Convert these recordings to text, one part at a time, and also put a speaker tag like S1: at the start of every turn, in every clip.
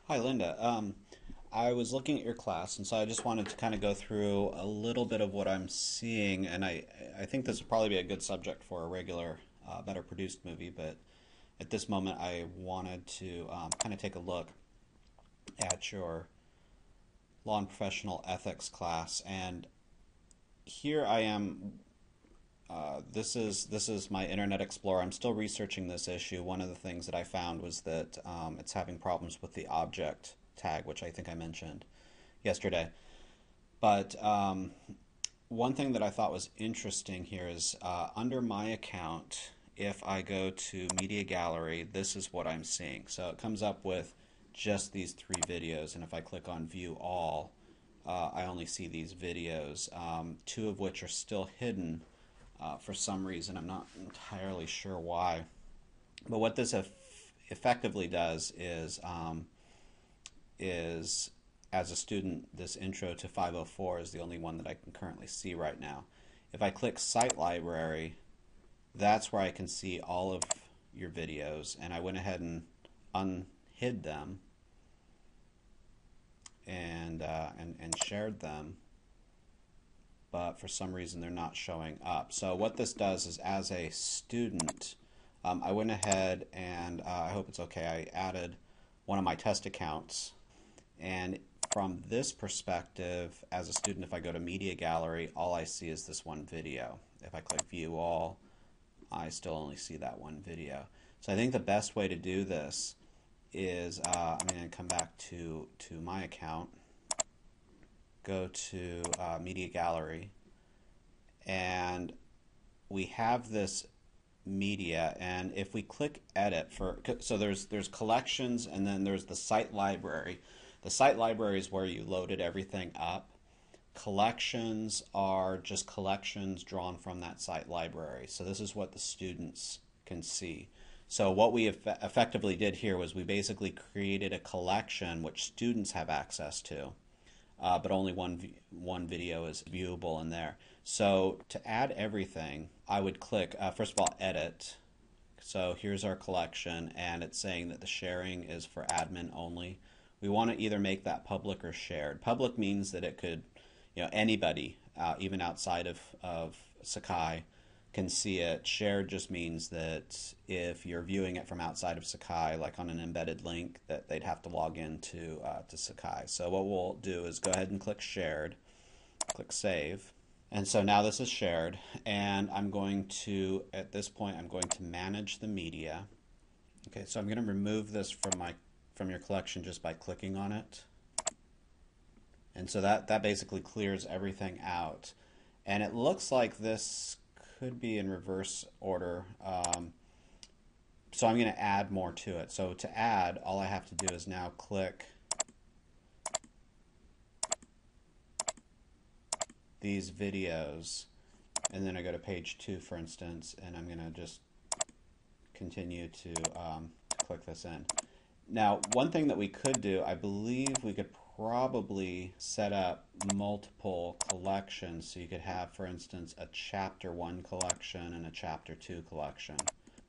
S1: Hi, Linda. I was looking at your class, and so I just wanted to kind of go through a little bit of what I'm seeing, and I think this would probably be a good subject for a regular, better produced movie, but at this moment I wanted to kind of take a look at your law and professional ethics class, and here I am. This is my Internet Explorer. I'm still researching this issue. One of the things that I found was that it's having problems with the object tag, which I think I mentioned yesterday. But one thing that I thought was interesting here is under my account, if I go to Media Gallery, this is what I'm seeing. So it comes up with just these three videos, and if I click on View All, I only see these videos, two of which are still hidden for some reason. I'm not entirely sure why. But what this effectively does is as a student, this intro to 504 is the only one that I can currently see right now. If I click Site Library, that's where I can see all of your videos, and I went ahead and unhid them and shared them, but for some reason they're not showing up. So what this does is, as a student, I went ahead and I hope it's okay, I added one of my test accounts, and from this perspective, as a student, if I go to Media Gallery, all I see is this one video. If I click View All, I still only see that one video. So I think the best way to do this is I'm going to come back to my account, go to Media Gallery, and we have this media, and if we click edit so there's collections, and then there's the site library. The site library is where you loaded everything up. Collections are just collections drawn from that site library. So this is what the students can see. So what we effectively did here was we basically created a collection which students have access to, but only one video is viewable in there. So to add everything, I would click, first of all, edit. So here's our collection, and it's saying that the sharing is for admin only. We want to either make that public or shared. Public means that it could, anybody, even outside of Sakai, can see it. Shared just means that if you're viewing it from outside of Sakai, like on an embedded link, that they'd have to log into to Sakai. So what we'll do is go ahead and click shared, click save. And so now this is shared, and I'm going to, at this point, I'm going to manage the media. Okay, so I'm going to remove this from your collection just by clicking on it. And so that basically clears everything out. And it looks like this could be in reverse order. So I'm going to add more to it. So to add, all I have to do is now click these videos, and then I go to page 2, for instance, and I'm going to just continue to click this in. Now, one thing that we could do, I believe we could probably set up multiple collections, so you could have, for instance, a chapter 1 collection and a chapter 2 collection.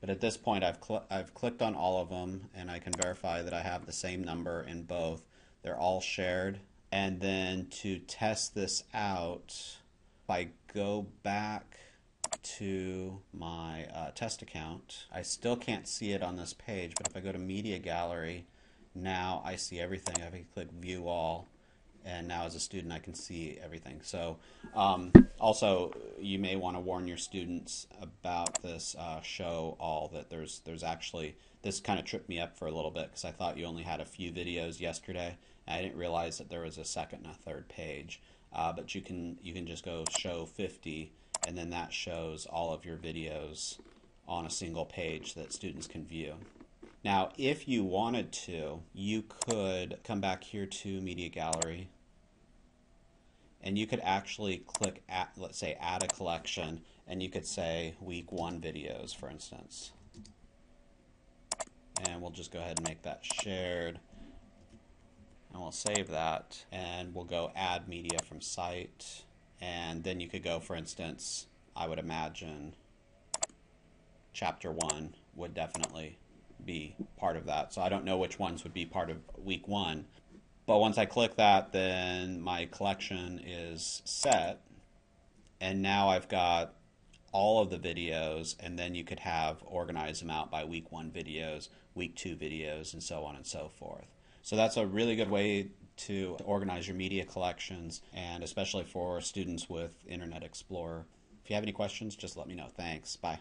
S1: But at this point, I've clicked on all of them, and I can verify that I have the same number in both. They're all shared. And then to test this out, if I go back to my test account, I still can't see it on this page, but if I go to Media Gallery, now I see everything. I can click View All, and now as a student I can see everything. So also, you may want to warn your students about this show all, that there's actually, this kind of tripped me up for a little bit because I thought you only had a few videos yesterday. I didn't realize that there was a second and a third page, but you can just go show 50, and then that shows all of your videos on a single page that students can view. Now, if you wanted to, you could come back here to Media Gallery, and you could actually click, let's say, add a collection, and you could say week 1 videos, for instance. And we'll just go ahead and make that shared. And we'll save that, and we'll go add media from site, and then you could go, for instance, I would imagine chapter 1 would definitely be part of that. So I don't know which ones would be part of week 1. But once I click that, then my collection is set. And now I've got all of the videos, and then you could have organize them out by week 1 videos, week 2 videos, and so on and so forth. So that's a really good way to organize your media collections, and especially for students with Internet Explorer. If you have any questions, just let me know. Thanks. Bye.